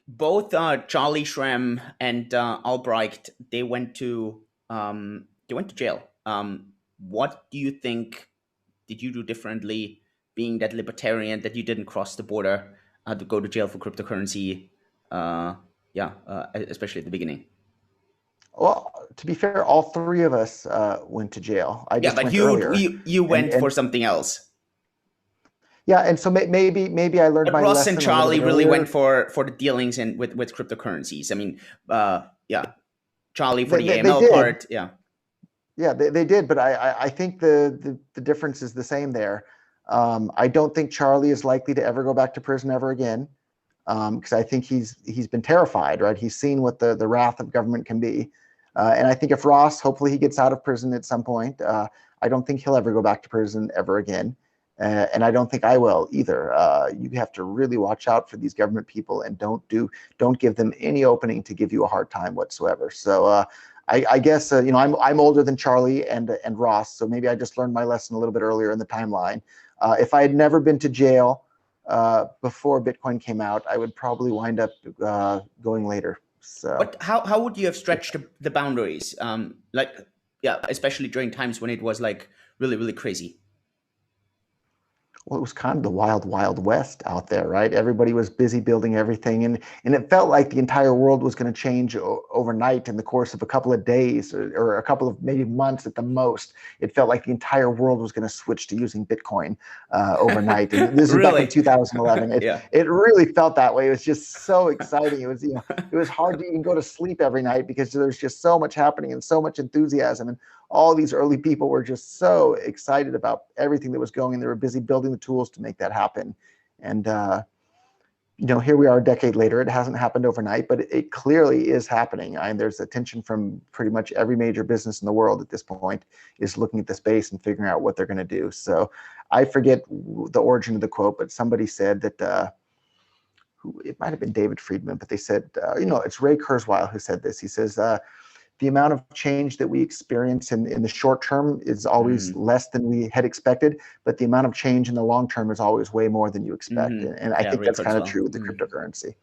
Both Charlie Shrem and Albrecht, they went to jail. What do you think did you do differently, being that libertarian, that you didn't cross the border to go to jail for cryptocurrency? Uh, Especially at the beginning. Well, to be fair, all three of us went to jail. I Yeah, just but went earlier, you and went for something else. yeah, and so maybe I learned But my Ross and lesson a little Charlie bit really went earlier. for the dealings and with cryptocurrencies. I mean, yeah, Charlie for the They AML did, part. Yeah. yeah, they did, but I think the difference is the same there. I don't think Charlie is likely to ever go back to prison ever again, because I think he's been terrified, right? He's seen what the wrath of government can be, and I think if Ross, hopefully he gets out of prison at some point, I don't think he'll ever go back to prison ever again, and I don't think I will either. You have to really watch out for these government people and don't give them any opening to give you a hard time whatsoever. So. I guess I'm older than Charlie and Ross, so maybe I just learned my lesson a little bit earlier in the timeline. If I had never been to jail before Bitcoin came out, I would probably wind up going later. So, But how would you have stretched the boundaries? Like, yeah, especially during times when it was like really crazy. well, it was kind of the wild west out there, right? Everybody was busy building everything, and it felt like the entire world was going to change overnight in the course of a couple of days, or a couple of maybe months at the most. It felt like the entire world was going to switch to using Bitcoin overnight. And this is back in Really? 2011. Yeah. It really felt that way. It was just so exciting. It was it was hard to even go to sleep every night because there's just so much happening and so much enthusiasm. And all these early people were just so excited about everything that was going. They were busy building the tools to make that happen. And here we are a decade later. It hasn't happened overnight, but it clearly is happening. And there's attention from pretty much every major business in the world at this point is looking at the space and figuring out what they're going to do. So I forget the origin of the quote, but somebody said that it might have been David Friedman, but they said, it's Ray Kurzweil who said this. He says, the amount of change that we experience in the short term is always less than we had expected, but the amount of change in the long term is always way more than you expect. And I Yeah, think Ray that's kind of Kurzweil. true with the cryptocurrency.